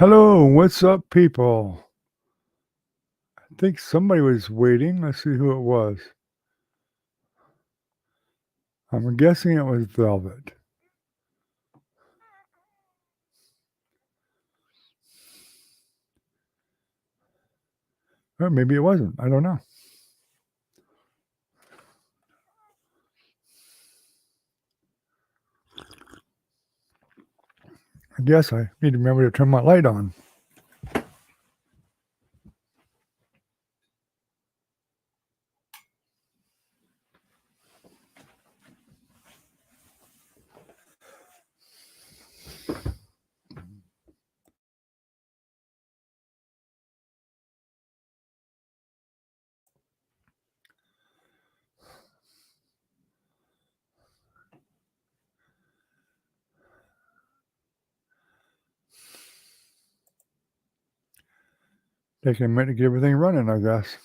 Hello, what's up, people? I think somebody was waiting. Let's see who it was. I'm guessing it was Velvet. Or maybe it wasn't. I don't know. I guess I need to remember to turn my light on. Taking a minute to get everything running, I guess.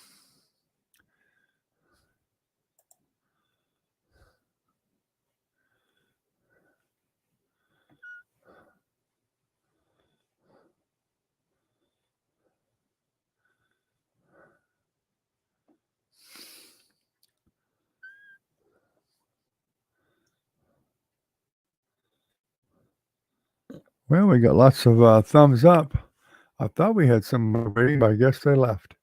Well, we got lots of thumbs up. I thought we had some waiting, but I guess they left.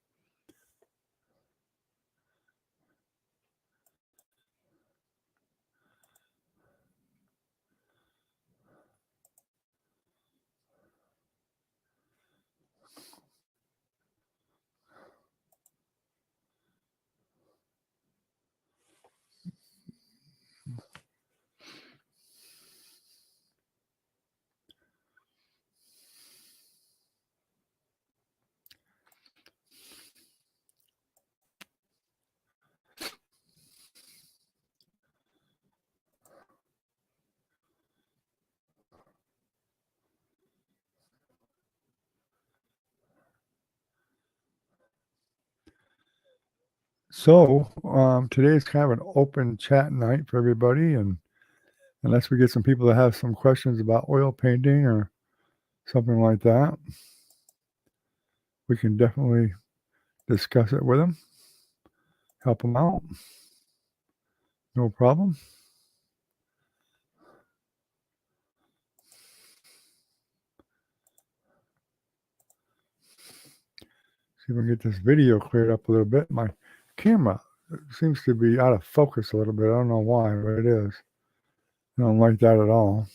So today is kind of an open chat night for everybody, and unless we get some people that have some questions about oil painting or something like that, we can definitely discuss it with them, help them out. No problem. See if we can get this video cleared up a little bit. My camera seems to be out of focus a little bit. I don't know why, but it is. I don't like that at all.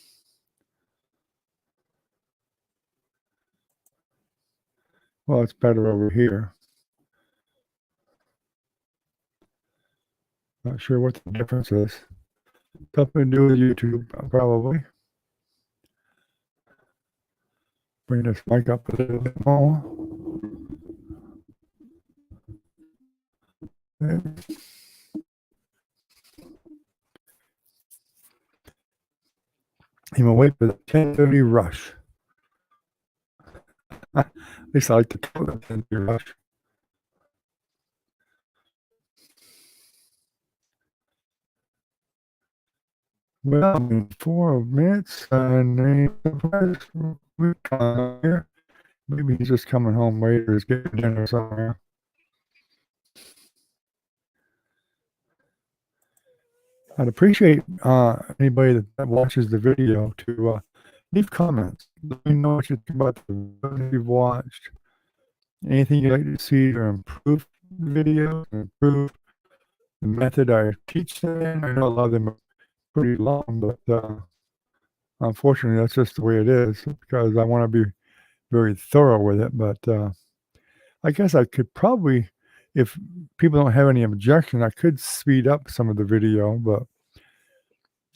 Well, it's better over here. Not sure what the difference is. Something to do with YouTube, probably. Bring this mic up a little bit more. Even wait for the 10:30 rush. At least I like to call it the 10:30 rush. Well, in 4 minutes, and here. Maybe he's just coming home late or he's getting dinner somewhere. I'd appreciate anybody that watches the video to leave comments. Let me know what you think about the videos you've watched. Anything you'd like to see to improve the video, improve the method I teach them in. I know a lot of them are pretty long, but unfortunately, that's just the way it is because I want to be very thorough with it. But I guess I could probably, if people don't have any objection, I could speed up some of the video, but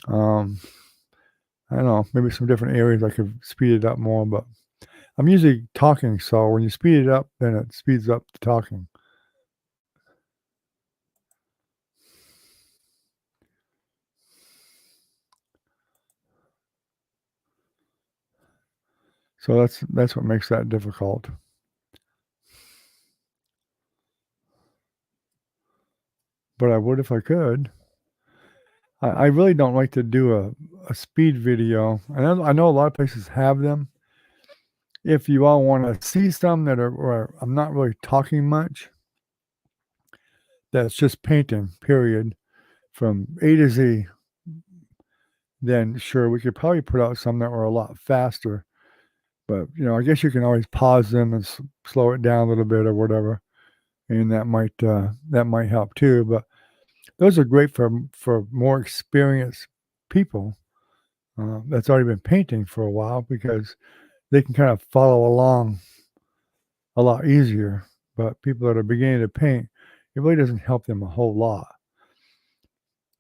I don't know, maybe some different areas I could speed it up more, but I'm usually talking, so when you speed it up, then it speeds up the talking. So that's what makes that difficult. But I would if I could. I really don't like to do a speed video. I know a lot of places have them, if you all want to see some that are where I'm not really talking much, that's just painting, period, from A to Z, then sure, we could probably put out some that were a lot faster. But, I guess you can always pause them and slow it down a little bit or whatever, and that might help too. But those are great for more experienced people that's already been painting for a while because they can kind of follow along a lot easier. But people that are beginning to paint, it really doesn't help them a whole lot.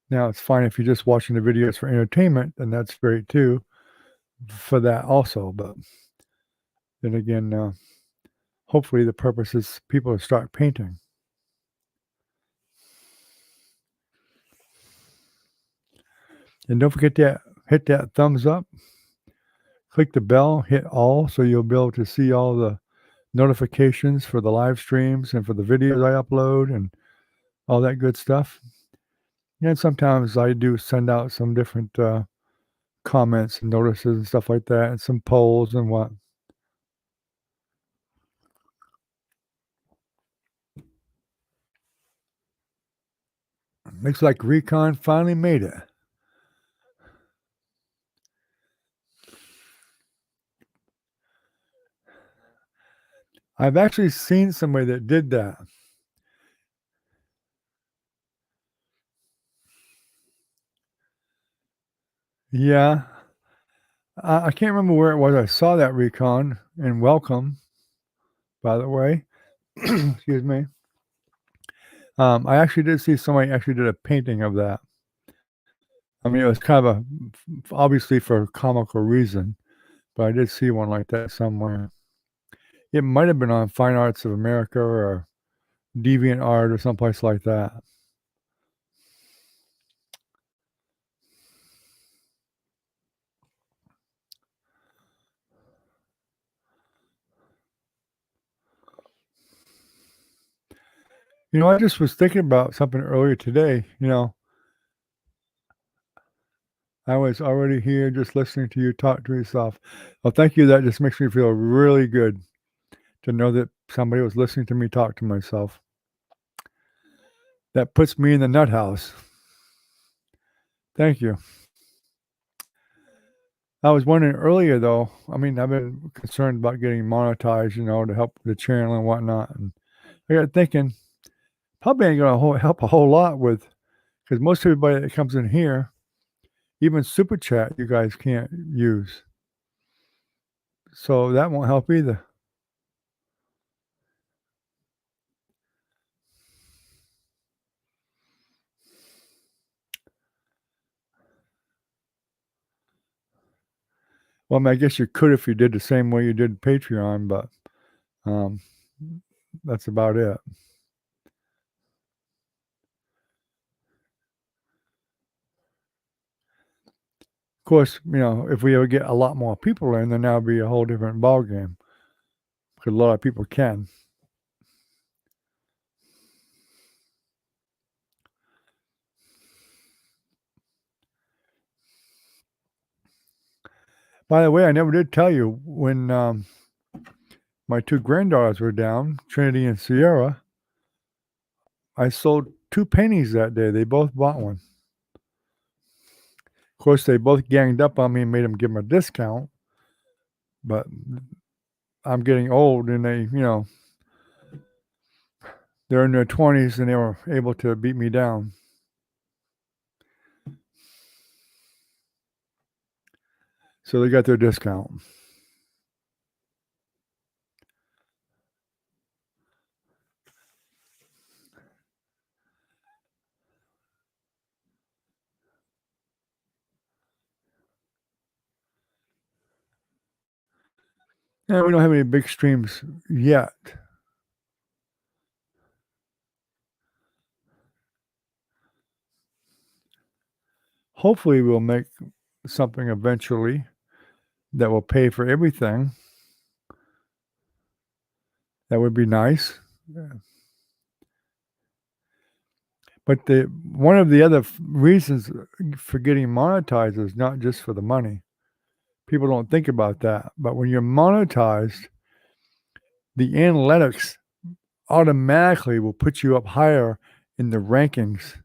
Now, it's fine if you're just watching the videos for entertainment, and that's great too for that also. But then again, hopefully the purpose is people to start painting. And don't forget to hit that thumbs up, click the bell, hit all so you'll be able to see all the notifications for the live streams and for the videos I upload and all that good stuff. And sometimes I do send out some different comments and notices and stuff like that, and some polls and what. Looks like Recon finally made it. I've actually seen somebody that did that. Yeah. I can't remember where it was I saw that Recon, and welcome, by the way. Excuse me. I actually did see somebody actually did a painting of that. I mean, it was kind of obviously for a comical reason, but I did see one like that somewhere. It might have been on Fine Arts of America or DeviantArt or someplace like that. I just was thinking about something earlier today. I was already here just listening to you talk to yourself. Well, thank you. That just makes me feel really good to know that somebody was listening to me talk to myself. That puts me in the nut house. Thank you. I was wondering earlier, though. I mean, I've been concerned about getting monetized, to help the channel and whatnot. And I got thinking, probably ain't gonna help a whole lot with, because most everybody that comes in here, even super chat, you guys can't use, so that won't help either. Well, I mean, I guess you could if you did the same way you did Patreon, but um, that's about it. Of course, if we ever get a lot more people in, then that'll be a whole different ballgame. Because a lot of people can. By the way, I never did tell you when my two granddaughters were down, Trinity and Sierra. I sold 2 pennies that day. They both bought one. Of course, they both ganged up on me and made them give them a discount. But I'm getting old, and they're in their 20s, and they were able to beat me down. So they got their discount. Yeah, we don't have any big streams yet. Hopefully, we'll make something eventually that will pay for everything. That would be nice. Yeah. But one of the other reasons for getting monetized is not just for the money. People don't think about that. But when you're monetized, the analytics automatically will put you up higher in the rankings.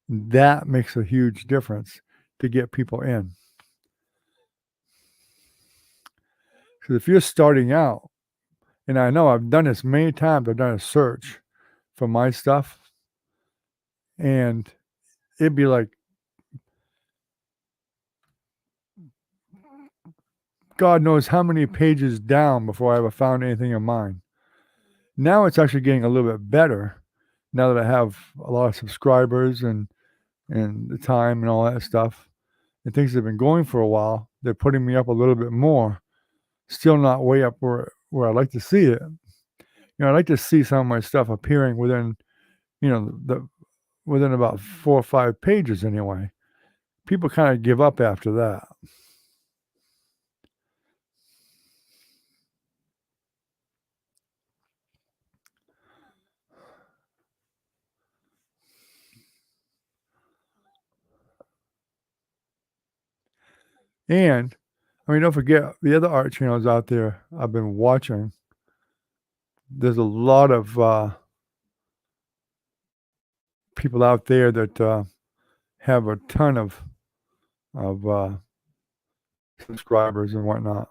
That makes a huge difference to get people in. Because if you're starting out, and I know I've done this many times, I've done a search for my stuff, and it'd be like, God knows how many pages down before I ever found anything of mine. Now it's actually getting a little bit better now that I have a lot of subscribers and the time and all that stuff. And things have been going for a while. They're putting me up a little bit more. Still not way up where I'd like to see it. I'd like to see some of my stuff appearing within, within about 4 or 5 pages anyway. People kind of give up after that. And don't forget the other art channels out there I've been watching. There's a lot of people out there that have a ton of subscribers and whatnot.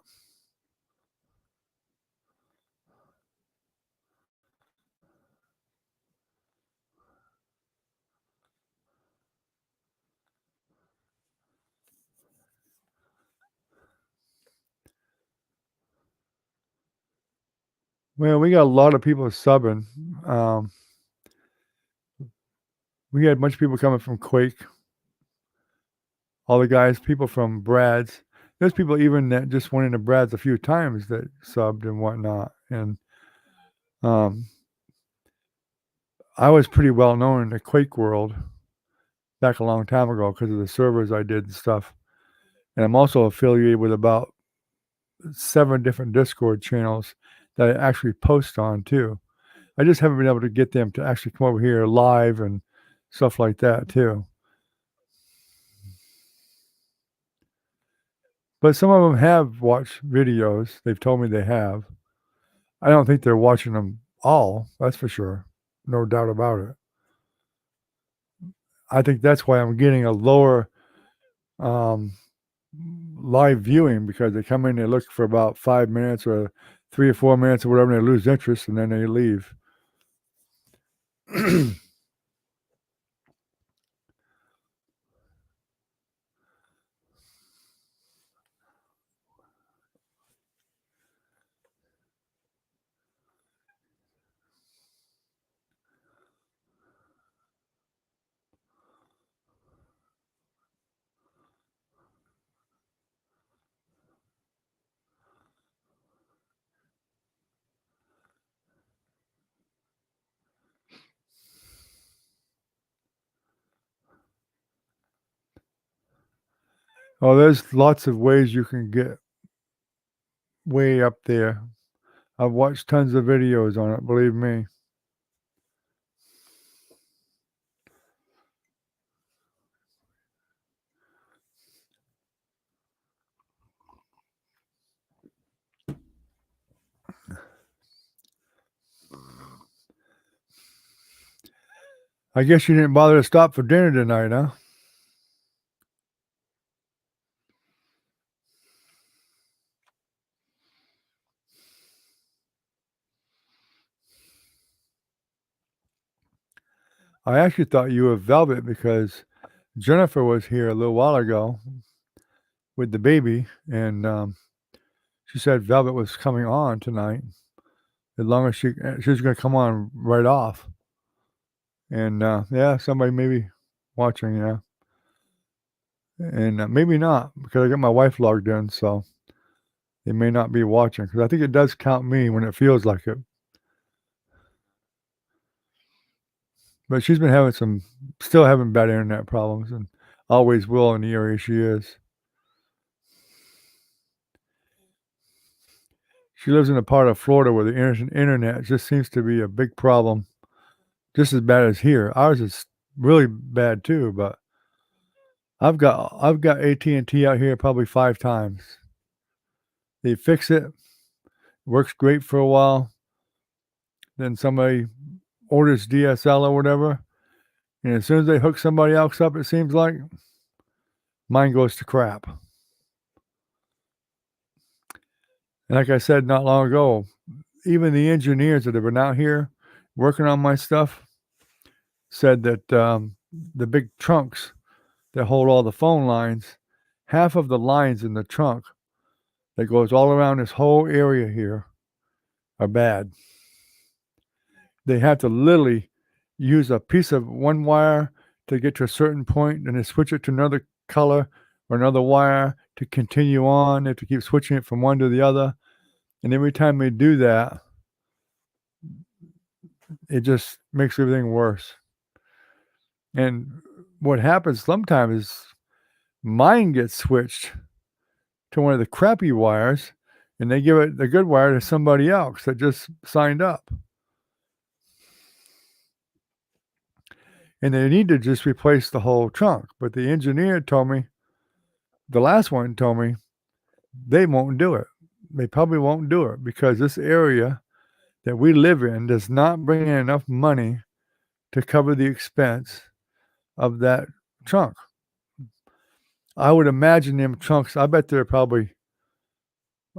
Well, we got a lot of people subbing. We had a bunch of people coming from Quake. All the guys, people from Brad's. There's people even that just went into Brad's a few times that subbed and whatnot. And I was pretty well known in the Quake world back a long time ago because of the servers I did and stuff. And I'm also affiliated with about 7 different Discord channels that I actually post on too. I just haven't been able to get them to actually come over here live and stuff like that too. But some of them have watched videos. They've told me they have. I don't think they're watching them all, that's for sure. No doubt about it. I think that's why I'm getting a lower live viewing, because they come in, they look for about 5 minutes or 3 or 4 minutes or whatever, and they lose interest and then they leave. Oh, there's lots of ways you can get way up there. I've watched tons of videos on it, believe me. I guess you didn't bother to stop for dinner tonight, huh? I actually thought you were Velvet because Jennifer was here a little while ago with the baby, and she said Velvet was coming on tonight. As long as she was going to come on right off. And yeah, somebody maybe watching, yeah. And maybe not, because I got my wife logged in, so they may not be watching, because I think it does count me when it feels like it. But she's been still having bad internet problems, and always will in the area she is. She lives in a part of Florida where the internet just seems to be a big problem, just as bad as here. Ours is really bad too, but I've got AT&T out here probably 5 times They fix it, works great for a while. Then somebody orders DSL or whatever, and as soon as they hook somebody else up, it seems like mine goes to crap. And like I said not long ago, even the engineers that have been out here working on my stuff said that the big trunks that hold all the phone lines, half of the lines in the trunk that goes all around this whole area here are bad. They have to literally use a piece of one wire to get to a certain point, and then switch it to another color or another wire to continue on. They have to keep switching it from one to the other. And every time they do that, it just makes everything worse. And what happens sometimes is mine gets switched to one of the crappy wires, and they give it the good wire to somebody else that just signed up. And they need to just replace the whole trunk. But the engineer told me, the last one told me, they won't do it. They probably won't do it because this area that we live in does not bring in enough money to cover the expense of that trunk. I would imagine them trunks, I bet they're probably,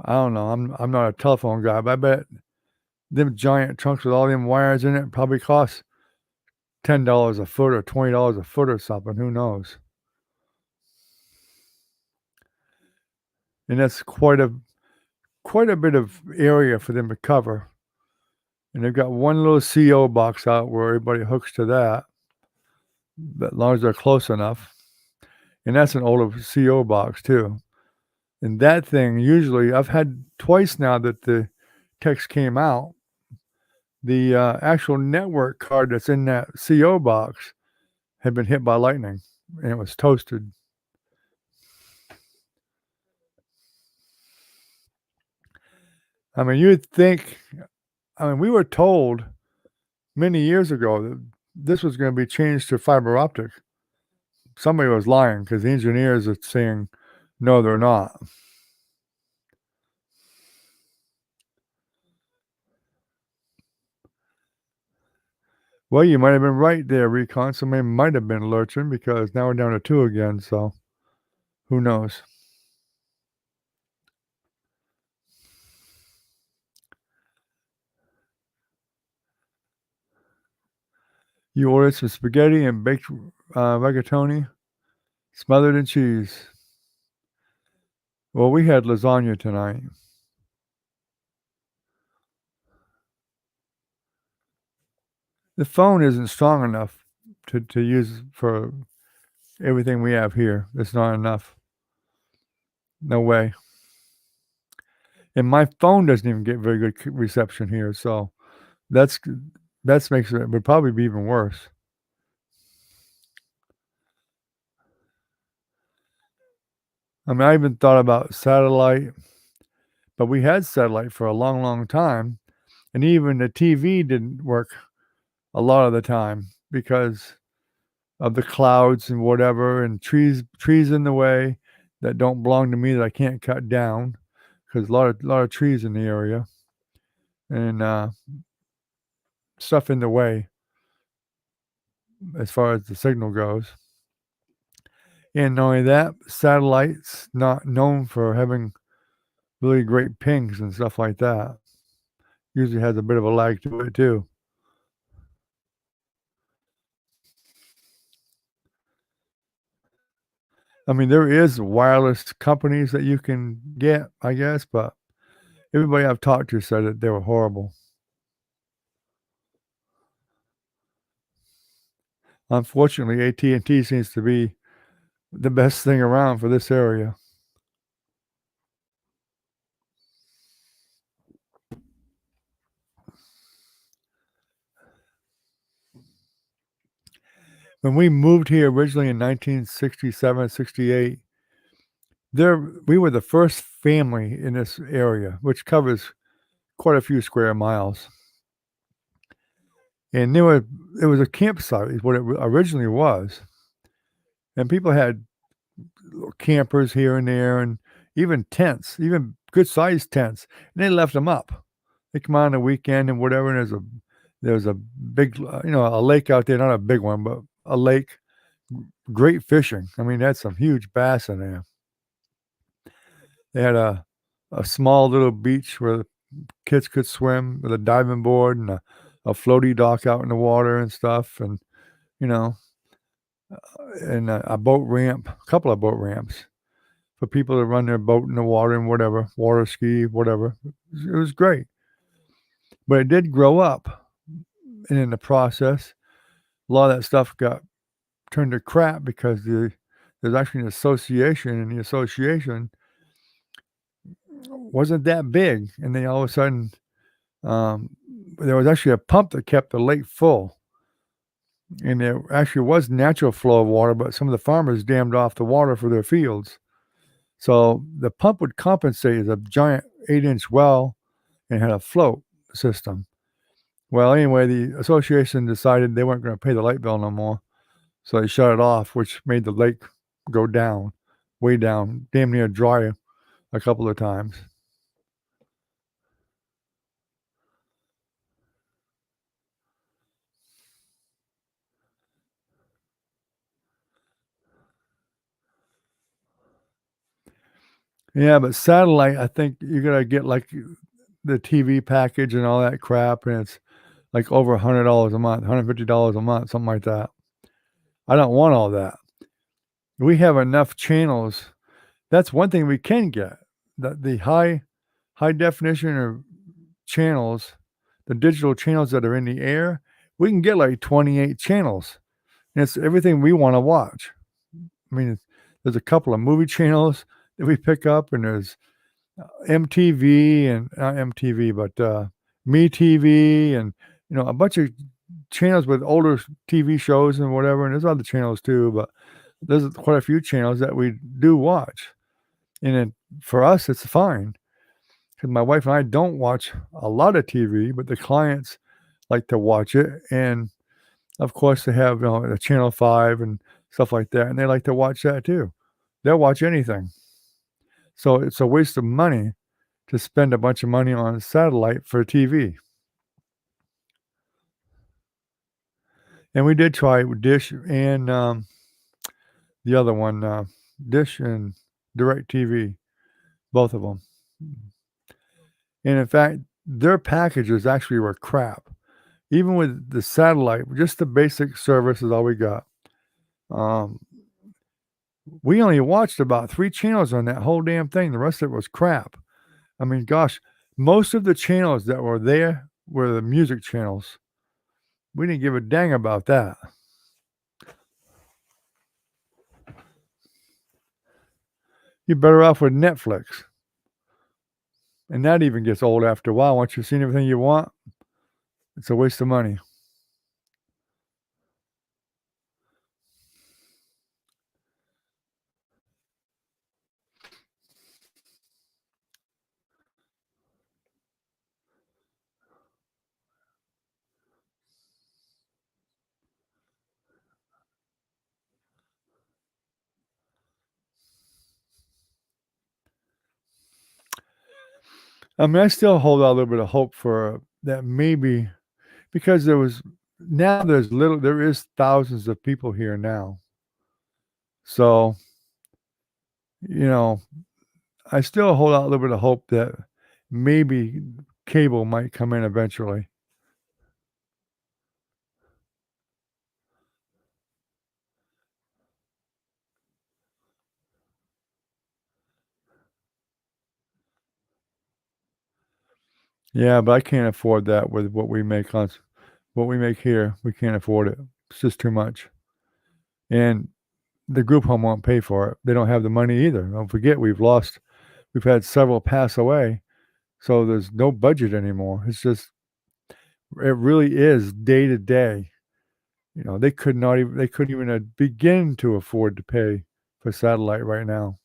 I don't know, I'm not a telephone guy, but I bet them giant trunks with all them wires in it probably cost $10 a foot or $20 a foot or something. Who knows? And that's quite a bit of area for them to cover. And they've got one little CO box out where everybody hooks to that, as long as they're close enough. And that's an older CO box too. And that thing, usually, I've had twice now that the text came out, the actual network card that's in that CO box had been hit by lightning, and it was toasted. I mean, you'd think, we were told many years ago that this was going to be changed to fiber optic. Somebody was lying because the engineers are saying, no, they're not. Well, you might have been right there, Recon. Somebody might have been lurching because now we're down to 2 again, so who knows? You ordered some spaghetti and baked rigatoni smothered in cheese. Well, we had lasagna tonight. The phone isn't strong enough to use for everything we have here. It's not enough. No way. And my phone doesn't even get very good reception here, so that makes it would probably be even worse. I even thought about satellite, but we had satellite for a long, long time, and even the TV didn't work a lot of the time because of the clouds and whatever, and trees in the way that don't belong to me that I can't cut down because a lot of trees in the area, and stuff in the way as far as the signal goes. And not only that, satellite's not known for having really great pings and stuff like that. Usually has a bit of a lag to it too. There is wireless companies that you can get, I guess, but everybody I've talked to said that they were horrible. Unfortunately, AT&T seems to be the best thing around for this area. When we moved here originally in 1967, 68, we were the first family in this area, which covers quite a few square miles. And it was a campsite is what it originally was. And people had little campers here and there and even tents, even good sized tents, and they left them up. They come on the weekend and whatever, and there's a big, a lake out there, not a big one, but a lake. Great fishing. I mean, that's some huge bass in there. They had a small little beach where the kids could swim with a diving board and a floaty dock out in the water and stuff, and you know, and a boat ramp, a couple of boat ramps for people to run their boat in the water and whatever, water ski, whatever. It was great, but it did grow up, and in the process, a lot of that stuff got turned to crap because there's actually an association, and the association wasn't that big, and then all of a sudden, um, there was actually a pump that kept the lake full, and there actually was natural flow of water, but some of the farmers dammed off the water for their fields. So the pump would compensate as a giant 8-inch well and had a float system. Well, anyway, the association decided they weren't going to pay the light bill no more, so they shut it off, which made the lake go down, way down, damn near dry a couple of times. Yeah, but satellite, I think you're gonna get like the TV package and all that crap, and it's like over $100 a month, $150 a month, something like that. I don't want all that. We have enough channels. That's one thing we can get. The high definition of channels, the digital channels that are in the air, we can get like 28 channels. And it's everything we want to watch. I mean, there's a couple of movie channels that we pick up, and there's MTV and not MTV, but MeTV, and a bunch of channels with older TV shows and whatever. And there's other channels too, but there's quite a few channels that we do watch, and for us, it's fine because my wife and I don't watch a lot of TV, but the clients like to watch it, and of course, they have the Channel 5 and stuff like that, and they like to watch that too. They'll watch anything. So it's a waste of money to spend a bunch of money on satellite for TV. And we did try Dish and the other one, Dish and DirecTV, both of them. And in fact, their packages actually were crap. Even with the satellite, just the basic service is all we got. We only watched about 3 channels on that whole damn thing. The rest of it was crap. I mean, gosh, most of the channels that were there were the music channels. We didn't give a dang about that. You're better off with Netflix. And that even gets old after a while. Once you've seen everything you want, it's a waste of money. I mean, I still hold out a little bit of hope for that, maybe because there is thousands of people here now. So, I still hold out a little bit of hope that maybe cable might come in eventually. Yeah, but I can't afford that with what we make here. We can't afford it. It's just too much. And the group home won't pay for it. They don't have the money either. Don't forget we've had several pass away, so there's no budget anymore. It really is day to day. They couldn't even begin to afford to pay for satellite right now.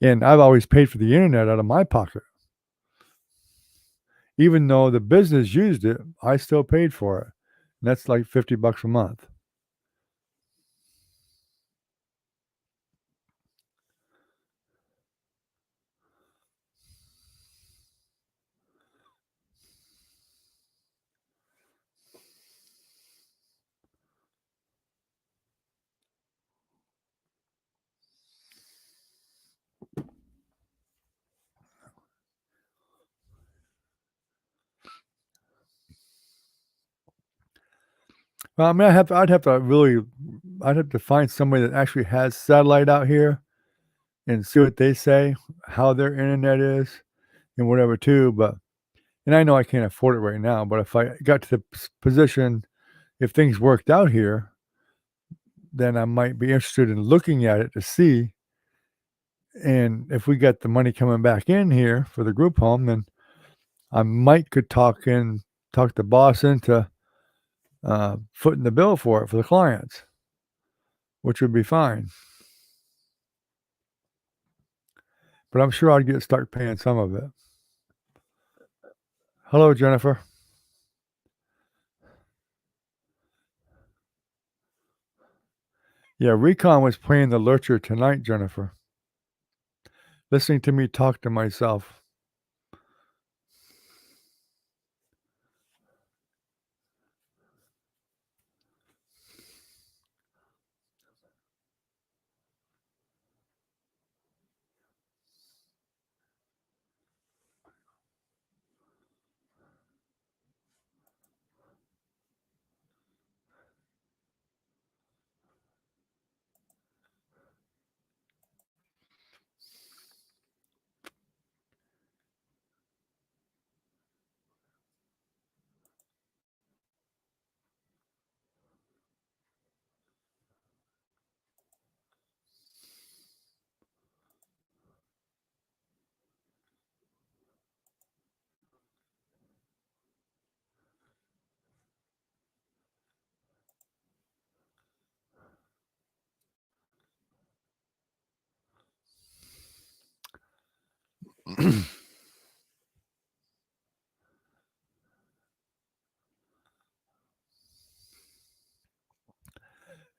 And I've always paid for the internet out of my pocket. Even though the business used it, I still paid for it. And that's like $50 a month. Well, I mean, I'd have to find somebody that actually has satellite out here and see what they say, how their internet is and whatever too, but and I know I can't afford it right now, but if I got to the position, if things worked out here, then I might be interested in looking at it to see, and if we get the money coming back in here for the group home, then I might could talk the boss into, footing the bill for it for the clients, which would be fine. But I'm sure I'd start paying some of it. Hello, Jennifer. Yeah, Recon was playing the Lurcher tonight, Jennifer. Listening to me talk to myself.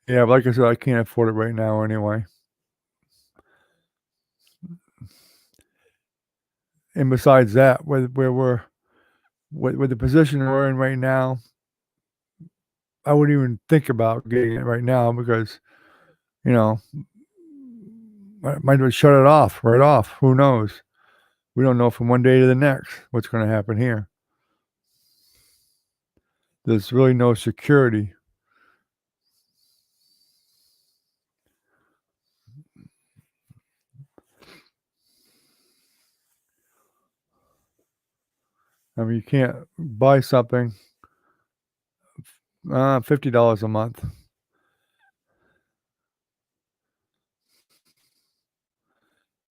Yeah, but like I said, I can't afford it right now anyway. And besides that, where we're with the position we're in right now, I wouldn't even think about getting it right now because, you know, might as well shut it off right off. Who knows? We don't know from one day to the next what's going to happen here. There's really no security. I mean, you can't buy something $50 a month.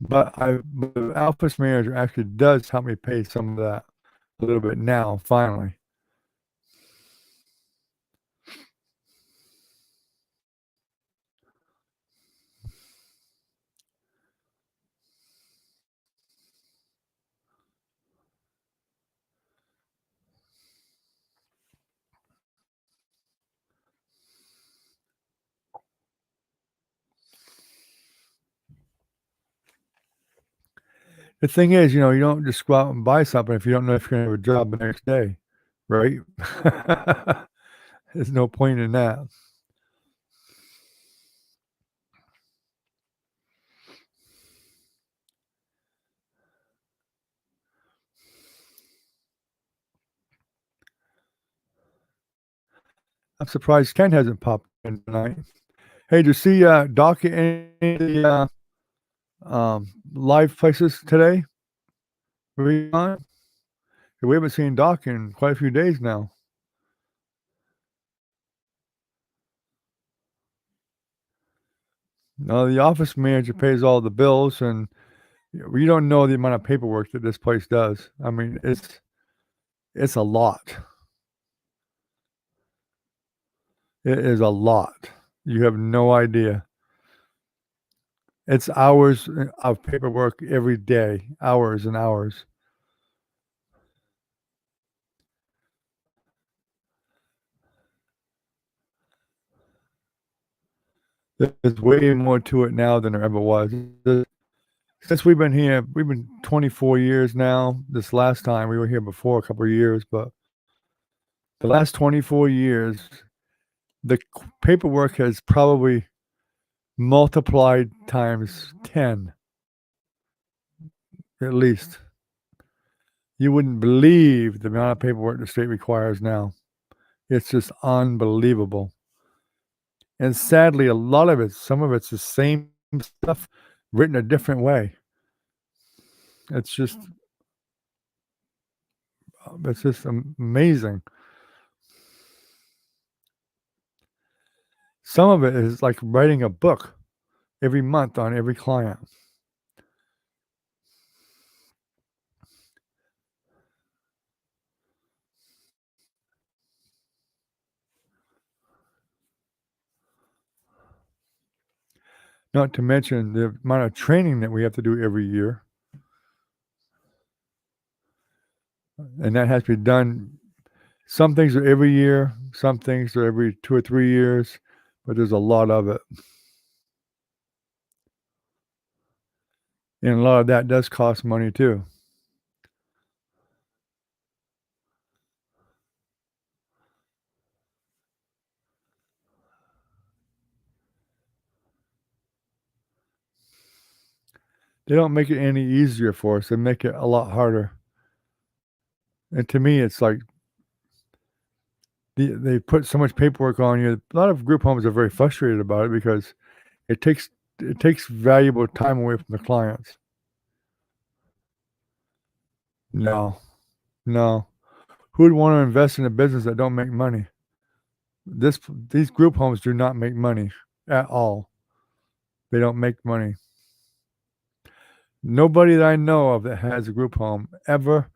But the Office Manager actually does help me pay some of that a little bit now, finally. The thing is, you don't just go out and buy something if you don't know if you're gonna have a job the next day, right? There's no point in that. I'm surprised Ken hasn't popped in tonight. Hey, did you see, Doc at any of the, live places today? Were you on? We haven't seen Doc in quite a few days now. No, the office manager pays all the bills, and we don't know the amount of paperwork that this place does. I mean, it's a lot. It is a lot. You have no idea. It's hours of paperwork every day, hours and hours. There's way more to it now than there ever was. Since we've been here, we've been 24 years now. This last time we were here before a couple of years, but the last 24 years, the paperwork has probably multiplied times 10, at least. You wouldn't believe the amount of paperwork the state requires now. It's just unbelievable. And sadly, some of it's the same stuff written a different way. It's just amazing. Some of it is like writing a book every month on every client. Not to mention the amount of training that we have to do every year. And that has to be done. Some things are every year, some things are every 2 or 3 years, but there's a lot of it. And a lot of that does cost money too. They don't make it any easier for us, they make it a lot harder. And to me, it's like they put so much paperwork on you. A lot of group homes are very frustrated about it because it takes valuable time away from the clients. No, no. Who would want to invest in a business that don't make money? These group homes do not make money at all. They don't make money. Nobody that I know of that has a group home ever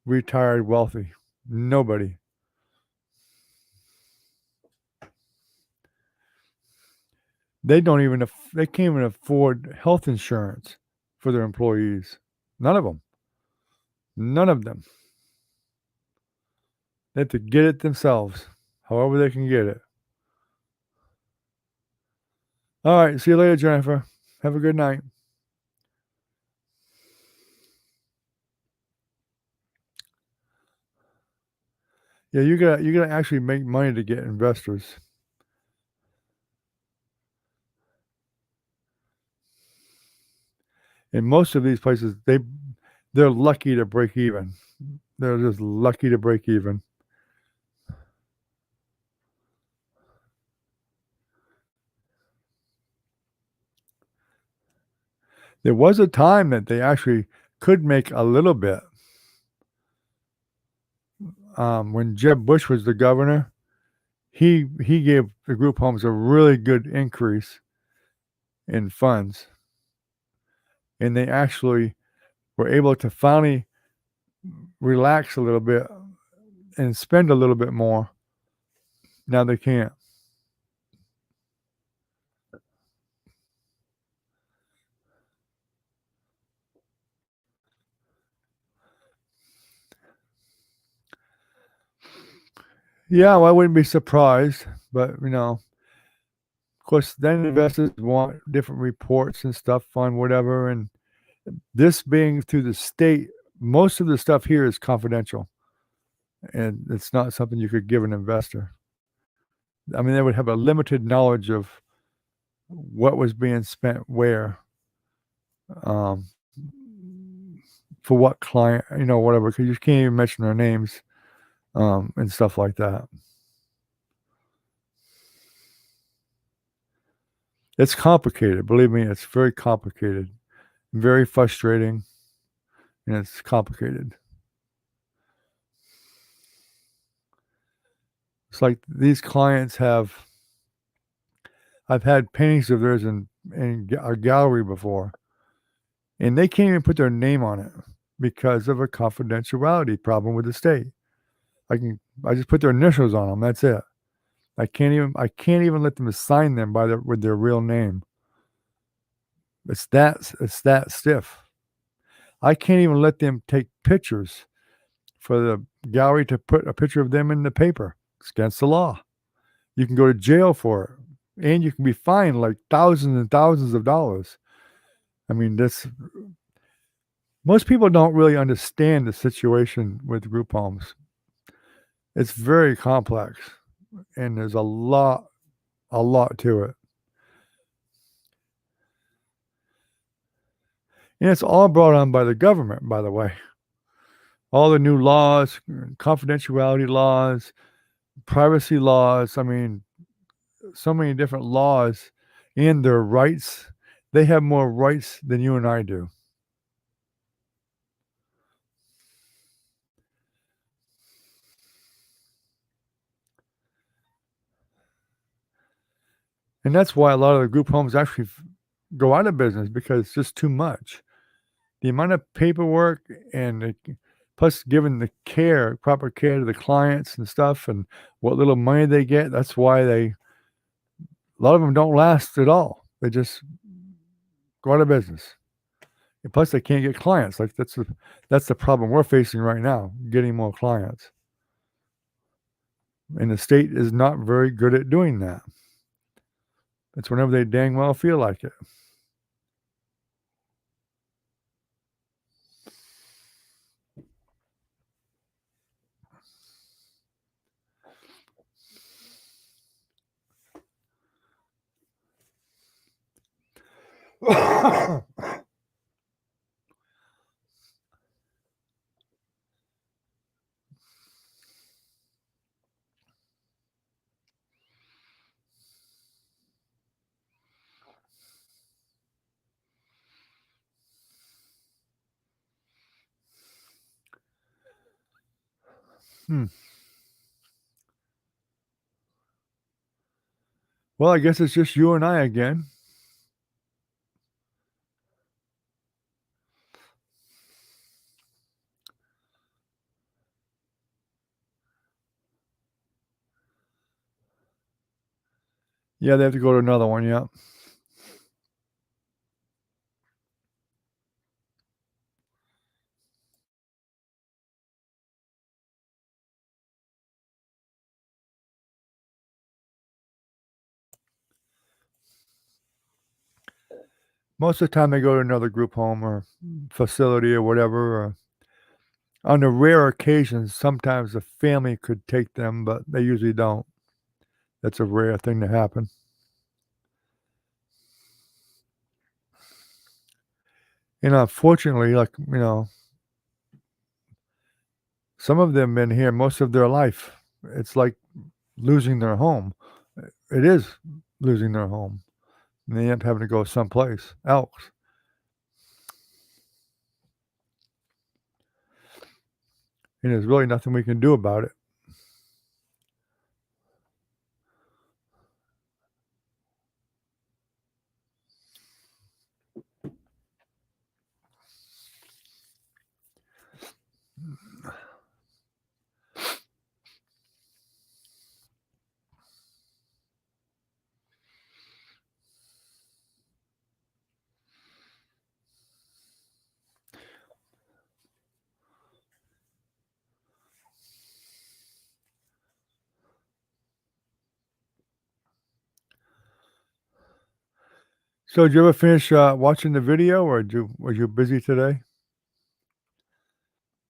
retired wealthy. Nobody. They can't even afford health insurance for their employees. None of them. None of them. They have to get it themselves, however they can get it. All right. See you later, Jennifer. Have a good night. Yeah, you gotta actually make money to get investors. And most of these places, they're lucky to break even. They're just lucky to break even. There was a time that they actually could make a little bit. When Jeb Bush was the governor, he gave the group homes a really good increase in funds, and they actually were able to finally relax a little bit and spend a little bit more. Now they can't. Yeah, well, I wouldn't be surprised, but of course, then investors want different reports and stuff on whatever. And this being through the state, most of the stuff here is confidential, and it's not something you could give an investor. I mean, they would have a limited knowledge of what was being spent where, um, for what client, whatever, because you can't even mention their names, and stuff like that. It's complicated. Believe me, it's very complicated, very frustrating, and it's complicated. It's like these clients I've had paintings of theirs in our gallery before, and they can't even put their name on it because of a confidentiality problem with the state. I just put their initials on them. That's it. I can't even let them sign them with their real name. It's that stiff. I can't even let them take pictures for the gallery to put a picture of them in the paper. It's against the law. You can go to jail for it, and you can be fined like thousands and thousands of dollars. I mean, most people don't really understand the situation with group homes. It's very complex, and there's a lot to it. And it's all brought on by the government, by the way. All the new laws, confidentiality laws, privacy laws. I mean, so many different laws and their rights. They have more rights than you and I do. And that's why a lot of the group homes actually go out of business, because it's just too much. The amount of paperwork and plus giving the care, proper care to the clients and stuff, and what little money they get. That's why a lot of them don't last at all. They just go out of business. And plus, they can't get clients. Like that's the problem we're facing right now, getting more clients. And the state is not very good at doing that. It's whenever they dang well feel like it. Hmm. Well, I guess it's just you and I again. Yeah, they have to go to another one. Yeah. Most of the time, they go to another group home or facility or whatever. Or on the rare occasions, sometimes the family could take them, but they usually don't. That's a rare thing to happen. And unfortunately, like, some of them been here most of their life. It's like losing their home. It is losing their home. And they end up having to go someplace else. And there's really nothing we can do about it. So did you ever finish watching the video, or was you busy today?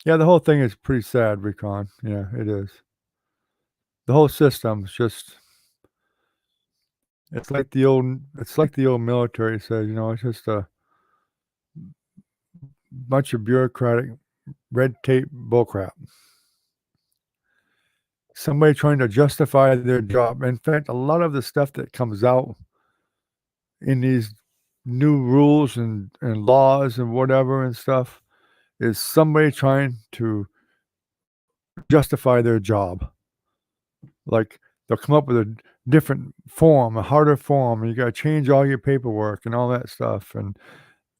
Yeah, the whole thing is pretty sad, Recon. Yeah, it is. The whole system's just it's like the old military says, it's just a bunch of bureaucratic red tape bullcrap. Somebody trying to justify their job. In fact, a lot of the stuff that comes out in these new rules and laws and whatever and stuff is somebody trying to justify their job. Like, they'll come up with a different form, a harder form, and you gotta change all your paperwork and all that stuff, and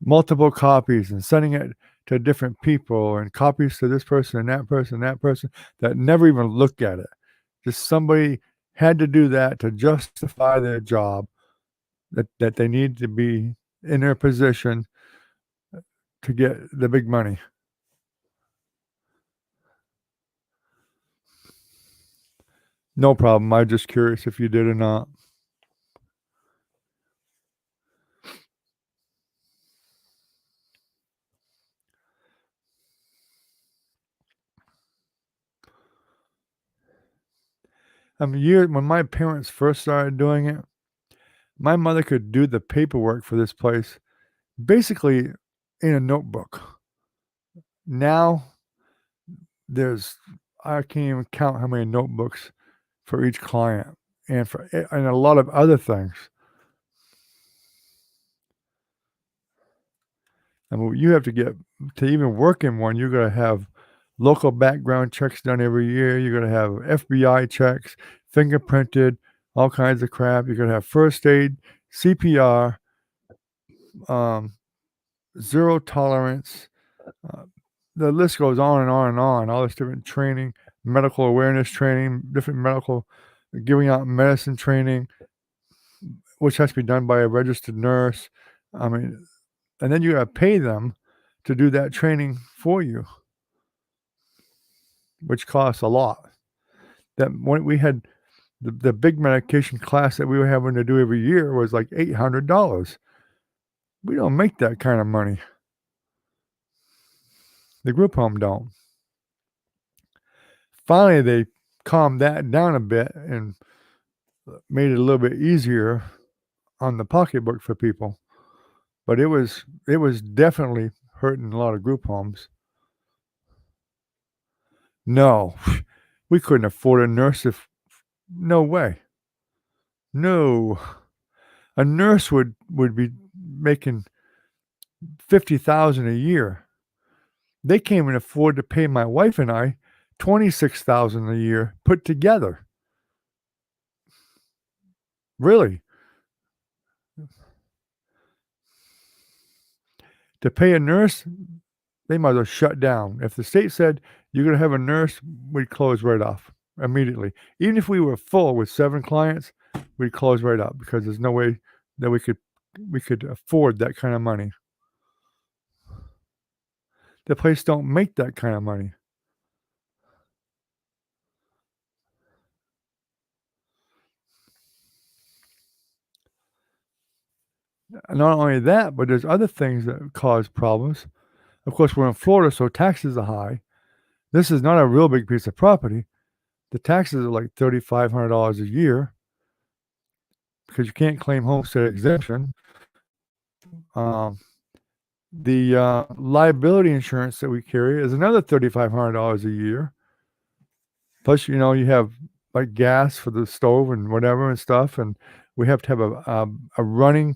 multiple copies, and sending it to different people, and copies to this person and that person that never even look at it. Just somebody had to do that to justify their job, that they need to be in their position to get the big money. No problem. I'm just curious if you did or not. I mean, when my parents first started doing it, my mother could do the paperwork for this place basically in a notebook. Now there's I can't even count how many notebooks for each client and a lot of other things. I mean, you have to get to even work in one. You got to have local background checks done every year. You got to have FBI checks, fingerprinted, all kinds of crap. You got to have first aid, CPR, zero tolerance. The list goes on and on and on. All this different training, medical awareness training, different medical, giving out medicine training, which has to be done by a registered nurse. I mean, and then you got to pay them to do that training for you, which costs a lot. That when we had the big medication class that we were having to do every year was like $800. We don't make that kind of money. The group home don't. Finally, they calmed that down a bit and made it a little bit easier on the pocketbook for people. But it was definitely hurting a lot of group homes. No, we couldn't afford a nurse no way. No. A nurse would be making $50,000 a year. They can't even afford to pay my wife and I $26,000 a year put together. Really. To pay a nurse, they might as well shut down. If the state said you're going to have a nurse, we'd close right off immediately. Even if we were full with 7 clients, we'd close right up because there's no way that we could afford that kind of money. The place don't make that kind of money. Not only that, but there's other things that cause problems. Of course, we're in Florida, so taxes are high. This is not a real big piece of property. The taxes are like $3,500 a year because you can't claim homestead exemption. The liability insurance that we carry is another $3,500 a year. Plus, you have like gas for the stove and whatever and stuff, and we have to have a running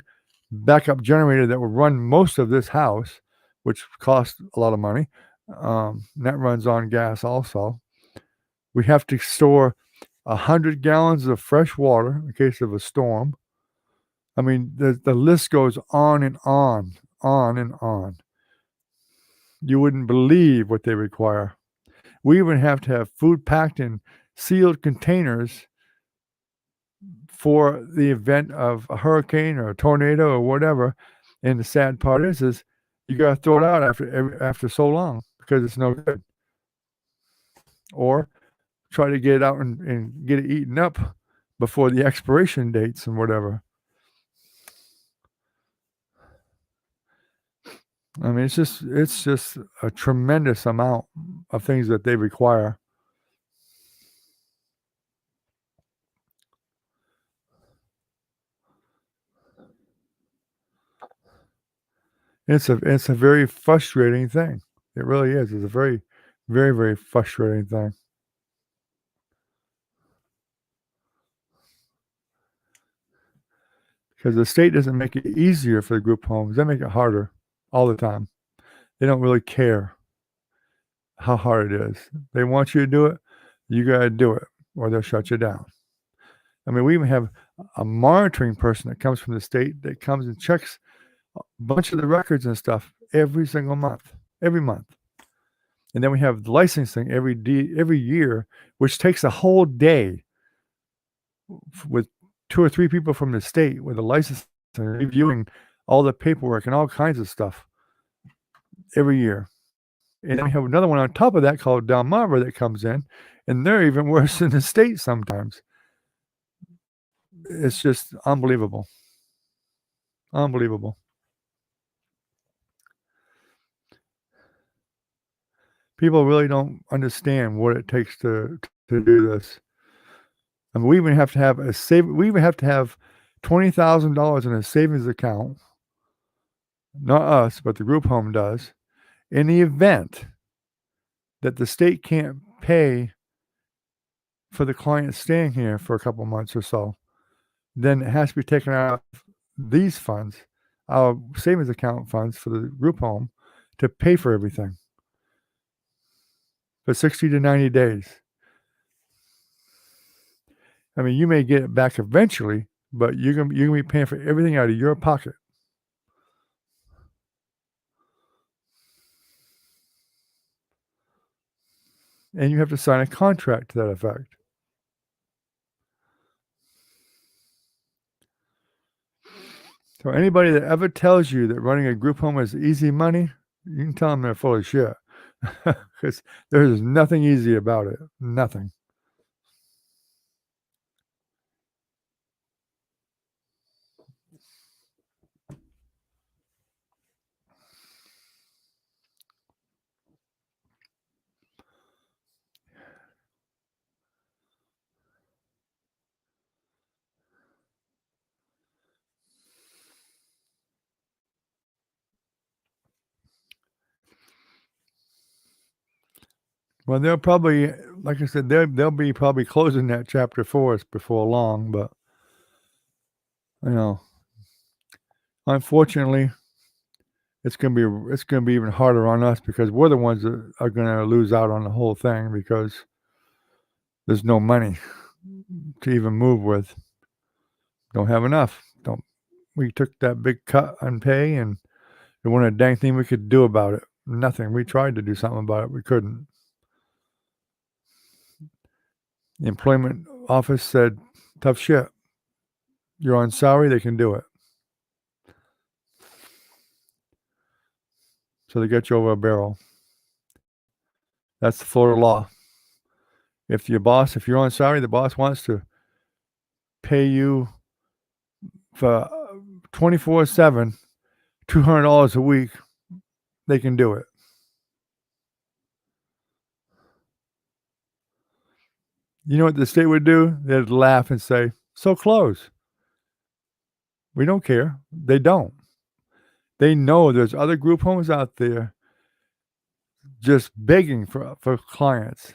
backup generator that will run most of this house, which costs a lot of money. That runs on gas also. We have to store 100 gallons of fresh water in case of a storm. I mean, the list goes on and on and on. You wouldn't believe what they require. We even have to have food packed in sealed containers for the event of a hurricane or a tornado or whatever. And the sad part is you got to throw it out after so long because it's no good. Or try to get it out and get it eaten up before the expiration dates and whatever. I mean, it's just a tremendous amount of things that they require. It's a very frustrating thing. It really is. It's a very, very, very frustrating thing. Because the state doesn't make it easier for the group homes. They make it harder all the time. They don't really care how hard it is. They want you to do it. You got to do it or they'll shut you down. I mean, we even have a monitoring person that comes from the state that comes and checks a bunch of the records and stuff every single month, every month. And then we have the licensing every year, which takes a whole day with 2 or 3 people from the state with a license and reviewing all the paperwork and all kinds of stuff every year. And then we have another one on top of that called Delmarva that comes in, and they're even worse than the state sometimes. It's just unbelievable. Unbelievable. People really don't understand what it takes to do this. I mean, we even have to have $20,000 in a savings account. Not us, but the group home does. In the event that the state can't pay for the client staying here for a couple months or so, then it has to be taken out of these funds, our savings account funds for the group home, to pay for everything for 60 to 90 days. I mean, you may get it back eventually, but you're gonna be paying for everything out of your pocket. And you have to sign a contract to that effect. So anybody that ever tells you that running a group home is easy money, you can tell them they're full of shit. Because there's nothing easy about it. Nothing. Well, they'll probably, like I said, they'll be probably closing that chapter for us before long, but you know, unfortunately, it's gonna be even harder on us because we're the ones that are gonna lose out on the whole thing because there's no money to even move with. Don't have enough. Don't We took that big cut on pay and there wasn't a dang thing we could do about it. Nothing. We tried to do something about it. We couldn't. The employment office said, tough shit. You're on salary, they can do it. So they get you over a barrel. That's the Florida law. If you're on salary, the boss wants to pay you for 24/7, $200 a week, they can do it. You know what the state would do? They'd laugh and say, so close. We don't care. They don't. They know there's other group homes out there just begging for clients.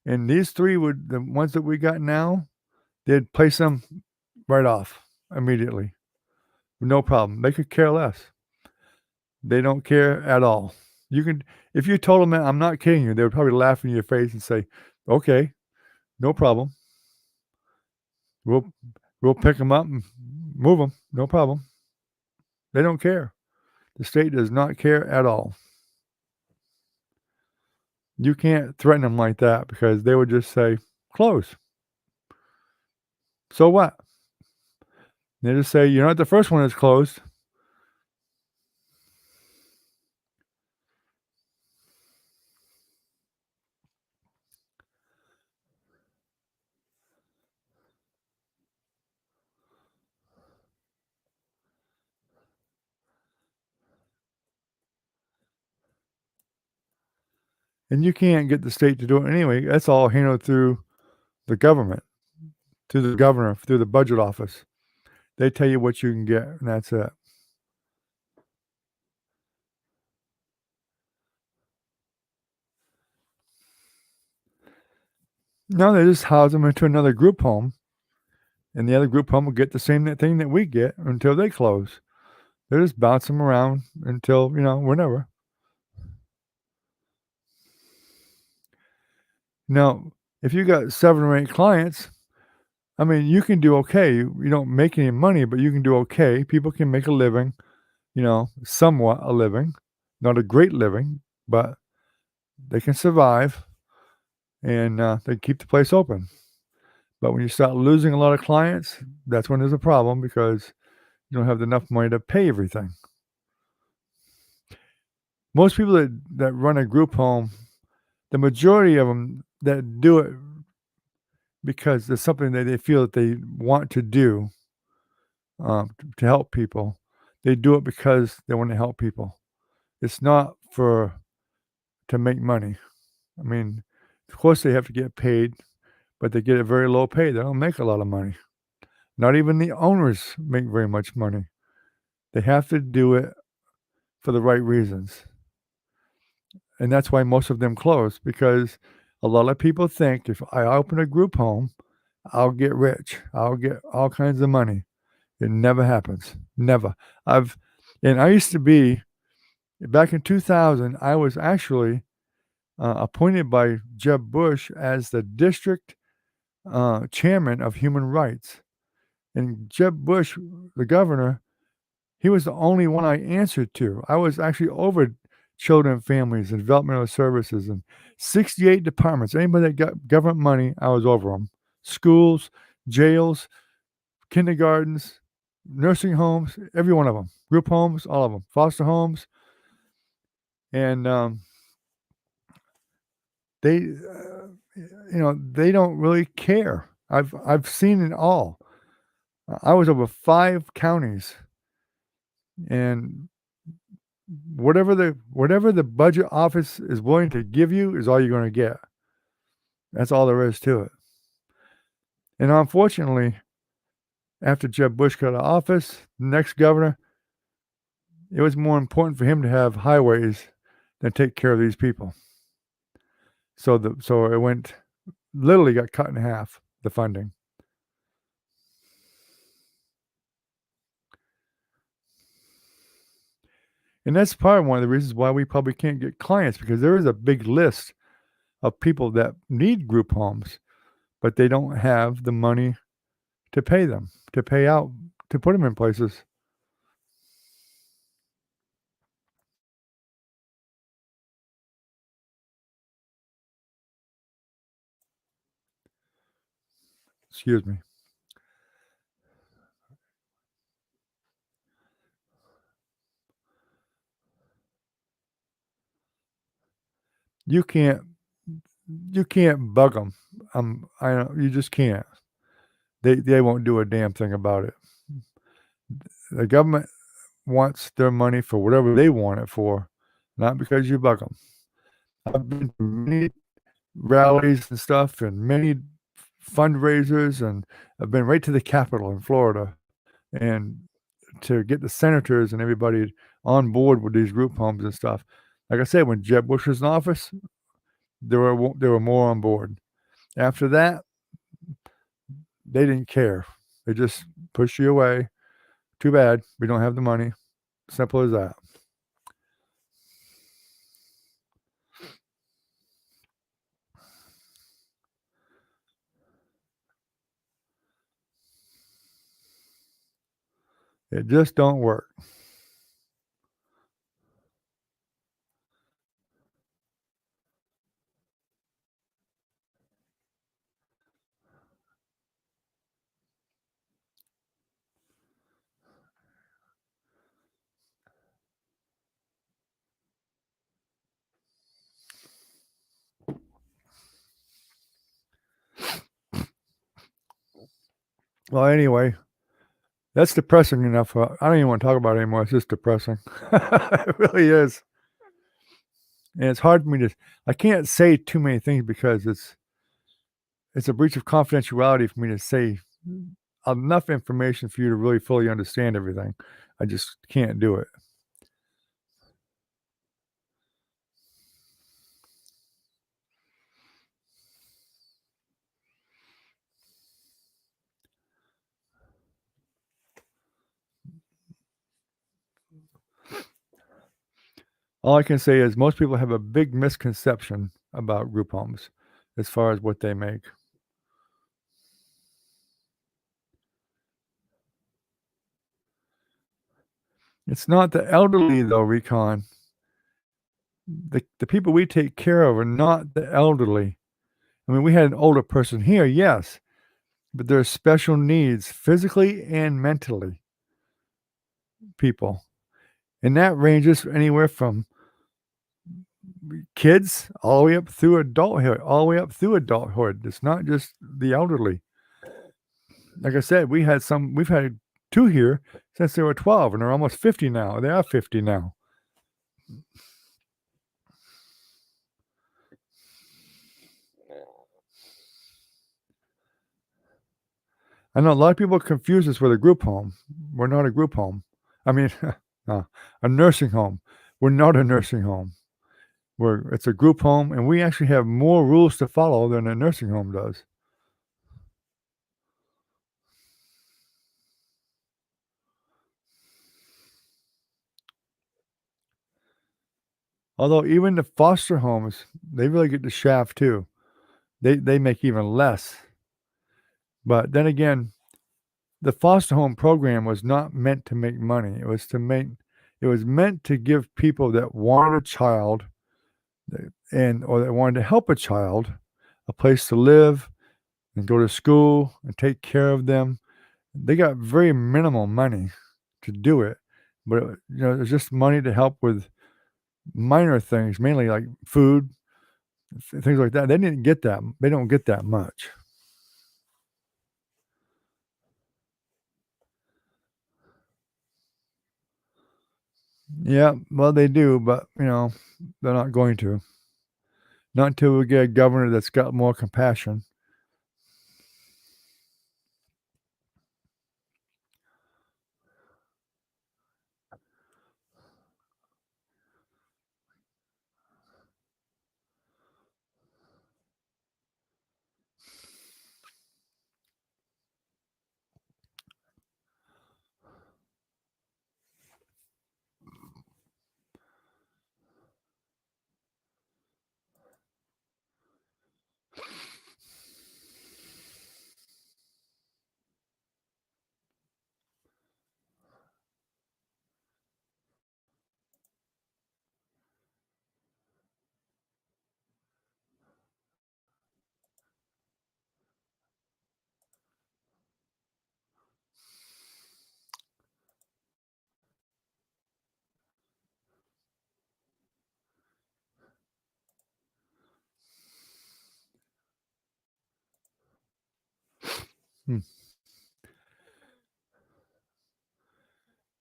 And these three the ones that we got now, they'd place them right off immediately. No problem. They could care less. They don't care at all. If you told them that, I'm not kidding you, they would probably laugh in your face and say, okay, no problem. We'll pick them up and move them. No problem. They don't care. The state does not care at all. You can't threaten them like that because they would just say, close. So what? They just say, you're not the first one that's closed. And you can't get the state to do it anyway. That's all handled through the government, through the governor, through the budget office. They tell you what you can get, and that's it. No, they just house them into another group home, and the other group home will get the same thing that we get until they close. They just bounce them around until, whenever. Now, if you got 7 or 8 clients, I mean, you can do okay. You don't make any money, but you can do okay. People can make a living, somewhat a living, not a great living, but they can survive and they keep the place open. But when you start losing a lot of clients, that's when there's a problem because you don't have enough money to pay everything. Most people that run a group home, the majority of them that do it because there's something that they feel that they want to do to help people. They do it because they want to help people. It's not to make money. I mean, of course they have to get paid, but they get a very low pay. They don't make a lot of money. Not even the owners make very much money. They have to do it for the right reasons. And that's why most of them close because A lot of people think if I open a group home, I'll get rich. I'll get all kinds of money. It never happens. Never. I used to be, back in 2000, I was actually appointed by Jeb Bush as the district chairman of human rights. And Jeb Bush, the governor, he was the only one I answered to. I was actually over children and families and developmental services and 68 departments. Anybody that got government money, I was over them. Schools, jails, kindergartens, nursing homes, every one of them. Group homes, all of them. Foster homes. And they, they don't really care. I've seen it all. I was over 5 counties, and whatever the budget office is willing to give you is all you're going to get. That's all there is to it. And unfortunately, after Jeb Bush got out of office, the next governor, it was more important for him to have highways than take care of these people. So it went, literally got cut in half, the funding. And that's probably one of the reasons why we probably can't get clients, because there is a big list of people that need group homes, but they don't have the money to pay them, to pay out, to put them in places. Excuse me. You can't bug them. You just can't. They won't do a damn thing about it. The government wants their money for whatever they want it for, not because you bug them. I've been to many rallies and stuff and many fundraisers, and I've been right to the Capitol in Florida, and to get the senators and everybody on board with these group homes and stuff. Like I said, when Jeb Bush was in office, there were more on board. After that, they didn't care. They just pushed you away. Too bad. We don't have the money. Simple as that. It just don't work. Well, anyway, that's depressing enough. I don't even want to talk about it anymore. It's just depressing. It really is. And it's hard for me to, I can't say too many things because it's a breach of confidentiality for me to say enough information for you to really fully understand everything. I just can't do it. All I can say is most people have a big misconception about group homes as far as what they make. It's not the elderly, though, Recon. The people we take care of are not the elderly. I mean, we had an older person here, yes, but there are special needs physically and mentally, people. And that ranges anywhere from kids all the way up through adulthood. It's not just the elderly. Like I said, we've had 2 here since they were 12, and they're almost 50 now. They are 50 now. I know a lot of people confuse us with a group home. We're not a group home. I mean, a nursing home. We're not a nursing home. where it's a group home, and we actually have more rules to follow than a nursing home does. Although even the foster homes, they really get the shaft too. They make even less. But then again, the foster home program was not meant to make money. It was meant to give people that wanted a child or that wanted to help a child a place to live and go to school and take care of them. They got very minimal money to do it, but it's just money to help with minor things, mainly like food, things like that. They didn't get that. They don't get that much. Yeah, well, they do, but they're not going to. Not until we get a governor that's got more compassion. Hmm.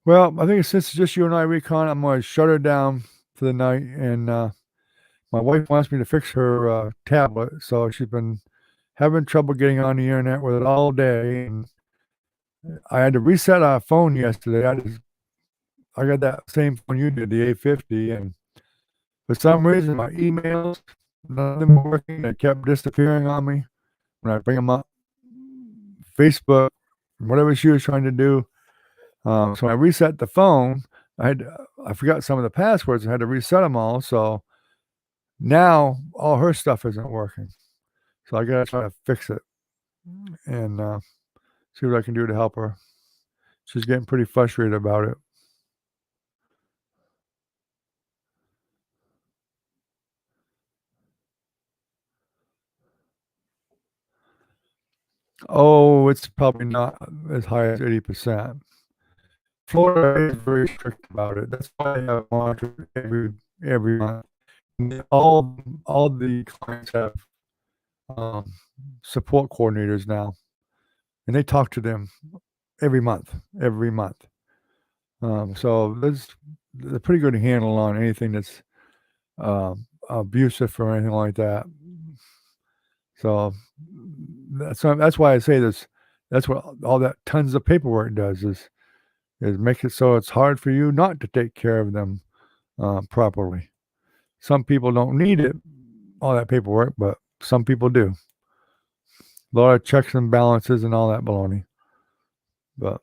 Well, I think since it's just you and I, Recon, I'm going to shut her down for the night. And my wife wants me to fix her tablet, so she's been having trouble getting on the internet with it all day. And I had to reset our phone yesterday. I got that same phone you did, the A50, and for some reason my emails, none of them were working. They kept disappearing on me when I bring them up. Facebook, whatever she was trying to do. So when I reset the phone, I forgot some of the passwords. I had to reset them all. So now all her stuff isn't working. So I gotta try to fix it and see what I can do to help her. She's getting pretty frustrated about it. Oh, it's probably not as high as 80%. Florida is very strict about it. That's why I have monitored every month. And all the clients have um, support coordinators now, and they talk to them every month. So there's a pretty good handle on anything that's abusive or anything like that. So that's why I say this. That's what all that tons of paperwork does is make it so it's hard for you not to take care of them properly. Some people don't need it, all that paperwork, but some people do. A lot of checks and balances and all that baloney. But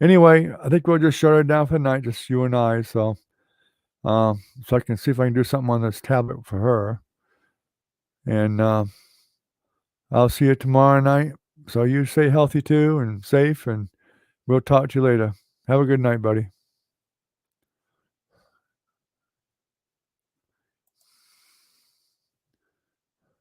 anyway, I think we'll just shut it down for the night, just you and I. So I can see if I can do something on this tablet for her. And I'll see you tomorrow night. So you stay healthy too and safe, and we'll talk to you later. Have a good night, buddy.